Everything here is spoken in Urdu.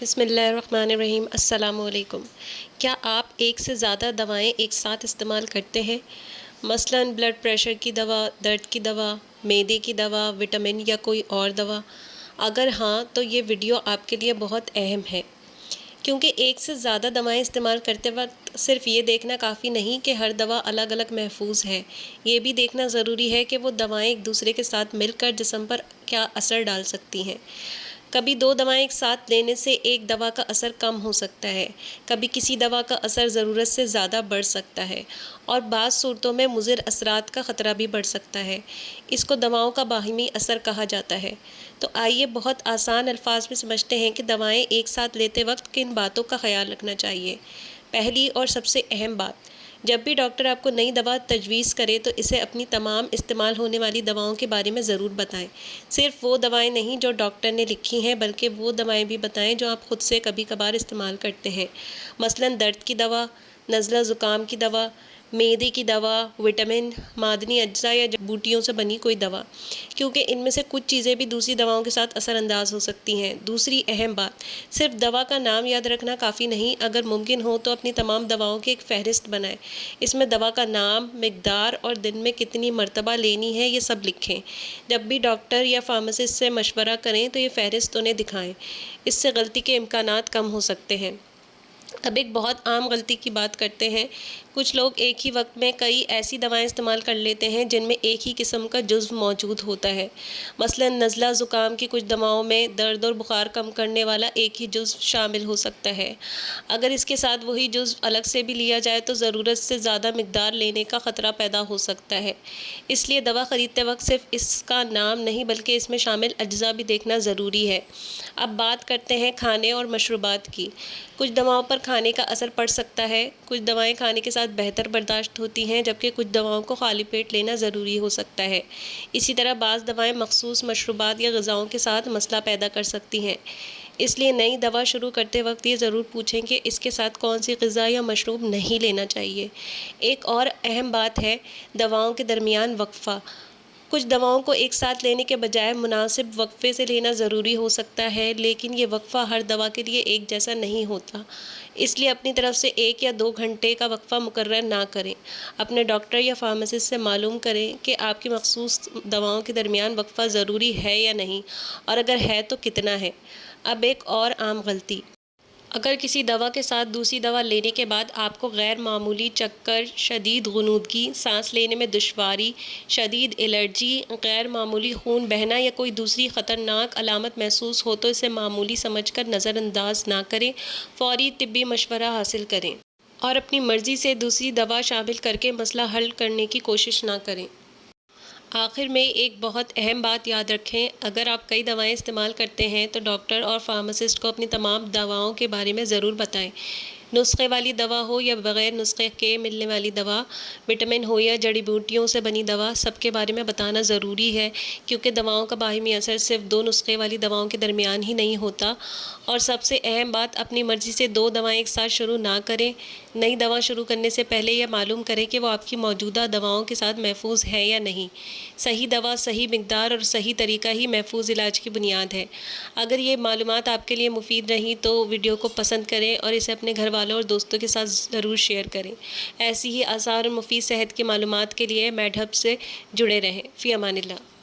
بسم اللہ الرحمن الرحیم۔ السلام علیکم۔ کیا آپ ایک سے زیادہ دوائیں ایک ساتھ استعمال کرتے ہیں؟ مثلاً بلڈ پریشر کی دوا، درد کی دوا، معدے کی دوا، وٹامن یا کوئی اور دوا؟ اگر ہاں تو یہ ویڈیو آپ کے لیے بہت اہم ہے، کیونکہ ایک سے زیادہ دوائیں استعمال کرتے وقت صرف یہ دیکھنا کافی نہیں کہ ہر دوا الگ الگ محفوظ ہے، یہ بھی دیکھنا ضروری ہے کہ وہ دوائیں ایک دوسرے کے ساتھ مل کر جسم پر کیا اثر ڈال سکتی ہیں۔ کبھی دو دوائیں ایک ساتھ لینے سے ایک دوا کا اثر کم ہو سکتا ہے، کبھی کسی دوا کا اثر ضرورت سے زیادہ بڑھ سکتا ہے، اور بعض صورتوں میں مضر اثرات کا خطرہ بھی بڑھ سکتا ہے۔ اس کو دواؤں کا باہمی اثر کہا جاتا ہے۔ تو آئیے بہت آسان الفاظ میں سمجھتے ہیں کہ دوائیں ایک ساتھ لیتے وقت کن باتوں کا خیال رکھنا چاہیے۔ پہلی اور سب سے اہم بات، جب بھی ڈاکٹر آپ کو نئی دوا تجویز کرے تو اسے اپنی تمام استعمال ہونے والی دواؤں کے بارے میں ضرور بتائیں۔ صرف وہ دوائیں نہیں جو ڈاکٹر نے لکھی ہیں، بلکہ وہ دوائیں بھی بتائیں جو آپ خود سے کبھی کبھار استعمال کرتے ہیں۔ مثلاً درد کی دوا، نزلہ زکام کی دوا، معدے کی دوا، وٹامن، معدنی اجزاء یا جڑی بوٹیوں سے بنی کوئی دوا، کیونکہ ان میں سے کچھ چیزیں بھی دوسری دواؤں کے ساتھ اثر انداز ہو سکتی ہیں۔ دوسری اہم بات، صرف دوا کا نام یاد رکھنا کافی نہیں، اگر ممکن ہو تو اپنی تمام دواؤں کی ایک فہرست بنائیں۔ اس میں دوا کا نام، مقدار اور دن میں کتنی مرتبہ لینی ہے یہ سب لکھیں۔ جب بھی ڈاکٹر یا فارماسسٹ سے مشورہ کریں تو یہ فہرست انہیں دکھائیں، اس سے غلطی کے امکانات کم ہو سکتے ہیں۔ اب ایک بہت عام غلطی کی بات کرتے ہیں۔ کچھ لوگ ایک ہی وقت میں کئی ایسی دوائیں استعمال کر لیتے ہیں جن میں ایک ہی قسم کا جزو موجود ہوتا ہے۔ مثلاً نزلہ زکام کی کچھ دواؤں میں درد اور بخار کم کرنے والا ایک ہی جزو شامل ہو سکتا ہے۔ اگر اس کے ساتھ وہی جزو الگ سے بھی لیا جائے تو ضرورت سے زیادہ مقدار لینے کا خطرہ پیدا ہو سکتا ہے۔ اس لیے دوا خریدتے وقت صرف اس کا نام نہیں بلکہ اس میں شامل اجزاء بھی دیکھنا ضروری ہے۔ اب بات کرتے ہیں کھانے اور مشروبات کی۔ کچھ دواؤں پر کھانے کا اثر پڑ سکتا ہے۔ کچھ دوائیں کھانے کے ساتھ بہتر برداشت ہوتی ہیں، جبکہ کچھ دواؤں کو خالی پیٹ لینا ضروری ہو سکتا ہے۔ اسی طرح بعض دوائیں مخصوص مشروبات یا غذاؤں کے ساتھ مسئلہ پیدا کر سکتی ہیں۔ اس لیے نئی دوا شروع کرتے وقت یہ ضرور پوچھیں کہ اس کے ساتھ کون سی غذا یا مشروب نہیں لینا چاہیے۔ ایک اور اہم بات ہے دواؤں کے درمیان وقفہ۔ کچھ دواؤں کو ایک ساتھ لینے کے بجائے مناسب وقفے سے لینا ضروری ہو سکتا ہے، لیکن یہ وقفہ ہر دوا کے لیے ایک جیسا نہیں ہوتا۔ اس لیے اپنی طرف سے 1 یا 2 گھنٹے کا وقفہ مقرر نہ کریں۔ اپنے ڈاکٹر یا فارماسسٹ سے معلوم کریں کہ آپ کی مخصوص دواؤں کے درمیان وقفہ ضروری ہے یا نہیں، اور اگر ہے تو کتنا ہے۔ اب ایک اور عام غلطی، اگر کسی دوا کے ساتھ دوسری دوا لینے کے بعد آپ کو غیر معمولی چکر، شدید غنودگی، سانس لینے میں دشواری، شدید الرجی، غیر معمولی خون بہنا یا کوئی دوسری خطرناک علامت محسوس ہو تو اسے معمولی سمجھ کر نظر انداز نہ کریں، فوری طبی مشورہ حاصل کریں، اور اپنی مرضی سے دوسری دوا شامل کر کے مسئلہ حل کرنے کی کوشش نہ کریں۔ آخر میں ایک بہت اہم بات یاد رکھیں، اگر آپ کئی دوائیں استعمال کرتے ہیں تو ڈاکٹر اور فارماسسٹ کو اپنی تمام دواؤں کے بارے میں ضرور بتائیں۔ نسخے والی دوا ہو یا بغیر نسخے کے ملنے والی دوا، وٹامن ہو یا جڑی بوٹیوں سے بنی دوا، سب کے بارے میں بتانا ضروری ہے، کیونکہ دواؤں کا باہمی اثر صرف 2 نسخے والی دواؤں کے درمیان ہی نہیں ہوتا۔ اور سب سے اہم بات، اپنی مرضی سے 2 دوائیں ایک ساتھ شروع نہ کریں۔ نئی دوا شروع کرنے سے پہلے یہ معلوم کریں کہ وہ آپ کی موجودہ دواؤں کے ساتھ محفوظ ہے یا نہیں۔ صحیح دوا، صحیح مقدار اور صحیح طریقہ ہی محفوظ علاج کی بنیاد ہے۔ اگر یہ معلومات آپ کے لیے مفید رہیں تو ویڈیو کو پسند کریں اور اسے اپنے گھر والوں اور دوستوں کے ساتھ ضرور شیئر کریں۔ ایسی ہی آسان اور مفید صحت کی معلومات کے لیے میڈ ہب سے جڑے رہیں۔ فی امان اللہ۔